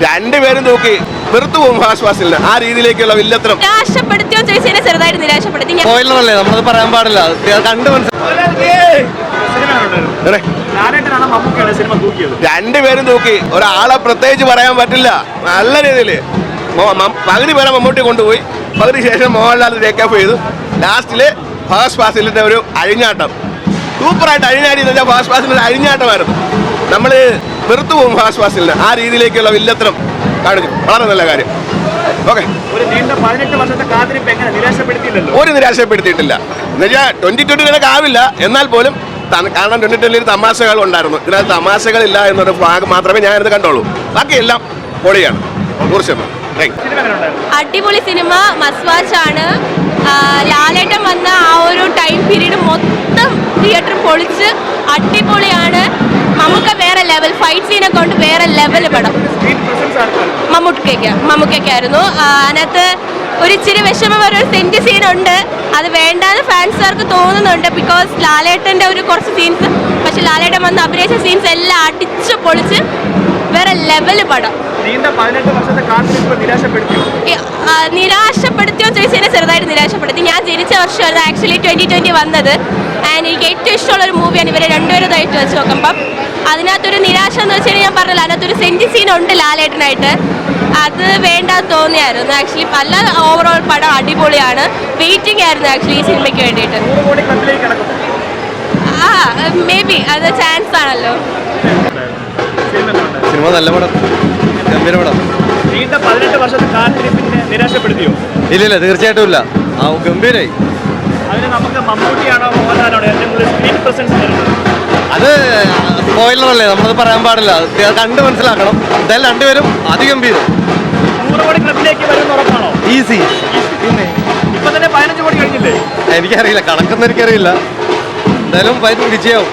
രണ്ടുപേരും തൂക്കി വെറുത്തു പോകും ഫഹദ് ഫാസിലിന്. ആ രീതിയിലേക്കുള്ള വില്ലത്രം. നിരാശപ്പെടുത്തിയോ ചോദിച്ചതിനെ ചെറുതായിട്ട് നിരാശപ്പെടുത്തി. സ്പോയിലറല്ലേ, നമ്മളത് പറയാൻ പാടില്ല. കണ്ടു രണ്ടുപേരും തൂക്കി. ഒരാളെ പ്രത്യേകിച്ച് പറയാൻ പറ്റില്ല. നല്ല രീതിയിൽ പകുതി പേരെ മമ്മൂട്ടി കൊണ്ടുപോയി, പകുതി ശേഷം മോഹൻലാൽ ടേക്കപ്പ് ചെയ്തു. ലാസ്റ്റില് ഫഹദ് ഫാസിലിന്റെ ഒരു അഴിഞ്ഞാട്ടം, സൂപ്പറായിട്ട് അഴിഞ്ഞാടി എന്ന് വെച്ചാൽ ഫഹദ് ഫാസിലിന്റെ അഴിഞ്ഞാട്ടമായിരുന്നു. നമ്മൾ വെറുത്തു പോകും ഫഹദ് ഫാസിലിന്. ആ രീതിയിലേക്കുള്ള വില്ലത്രം കാണിച്ചു. വളരെ നല്ല കാര്യം. ഓക്കെ, ഒരു നിരാശപ്പെടുത്തിയിട്ടില്ല. എന്നുവെച്ചാൽ 2020 കണക്ക് ആവില്ല, എന്നാൽ പോലും കാരണം 2020 തമാശകൾ ഉണ്ടായിരുന്നു. ഇതിനകത്ത് തമാശകളില്ല എന്നൊരു ഭാഗം മാത്രമേ ഞാനിത് കണ്ടോളൂ. ബാക്കിയെല്ലാം പൊളിയാണ്. 100%. അടിപൊളി സിനിമ, മസ്റ്റ് വാച്ച് ആണ്. ലാലേട്ടൻ വന്ന ആ ഒരു ടൈം പീരീഡ് മൊത്തം തിയേറ്റർ പൊളിച്ച് അടിപൊളിയാണ്. നമുക്ക് വേറെ ലെവൽ ഫൈറ്റ് സീനൊക്കെ കൊണ്ട് വേറെ ലെവൽ പടം. മമ്മൂക്കൊക്കെയായിരുന്നു. അതിനകത്ത് ഒരു ഇച്ചിരി വിഷമം ഒരു സെന്റ് സീനുണ്ട്. അത് വേണ്ടാന്ന് ഫാൻസുകാർക്ക് തോന്നുന്നുണ്ട്. ബിക്കോസ് ലാലേട്ടൻ്റെ ഒരു കുറച്ച് സീൻസ്, പക്ഷെ ലാലേട്ടൻ വന്ന് അഭിനയിച്ച സീൻസ് എല്ലാം അടിച്ച് പൊളിച്ച് വേറെ ലെവൽ പടം. നിരാശപ്പെടുത്തിയോ ചോദിച്ചതിനെ ചെറുതായിട്ട് നിരാശപ്പെടുത്തി. ഞാൻ ജനിച്ച വർഷമായിരുന്നു ആക്ച്വലി 2020 വന്നത്. ആൻഡ് എനിക്ക് ഏറ്റവും ഇഷ്ടമുള്ളൊരു മൂവിയാണ് ഇവരെ രണ്ടുപേരുമായിട്ട് വെച്ച് നോക്കുമ്പം. അതിനകത്തൊരു നിരാശ എന്ന് വെച്ച് കഴിഞ്ഞാൽ ഞാൻ പറഞ്ഞില്ല, അതിനകത്തൊരു സെന്റ് സീൻ ഉണ്ട് ലാലേട്ടനായിട്ട്. അത് വേണ്ടാന്ന് തോന്നിയായിരുന്നു ആക്ച്വലി. അല്ലാതെ ഓവറോൾ പടം അടിപൊളിയാണ്. വെയിറ്റിംഗ് ആയിരുന്നു ആക്ച്വലി ഈ സിനിമയ്ക്ക് വേണ്ടിയിട്ട്. മേ ബി അത് ചാൻസ് ആണല്ലോ. സിനിമ നല്ല പടം, ഗംഭീര പടം. 18 കാത്തിരിപ്പിനെ നിരാശപ്പെടുത്തിയോ? ഇല്ല, തീർച്ചയായിട്ടും ഇല്ല. ഗംഭീരായി. അതിന് നമുക്ക് മമ്മൂട്ടിയാണോ മോഹൻലാലാണോ ഏറ്റവും കൂടുതൽ സ്ക്രീൻ പ്രസൻസ് വരുന്നത്? അത് സ്പോയിലറല്ലേ, നമ്മളത് പറയാൻ പാടില്ല. കണ്ട് മനസ്സിലാക്കണം. എന്തായാലും രണ്ടുപേരും അതിഗംഭീരം. 100 കോടി ക്ലബിലേക്ക് വരുന്ന ഉറപ്പാണോ? ഈസി. പിന്നെ ഇപ്പൊ തന്നെ 15 കോടി കഴിഞ്ഞില്ലേ? എനിക്കറിയില്ല, കണക്കൊന്നും എനിക്കറിയില്ല. എന്തായാലും വിജയാവും.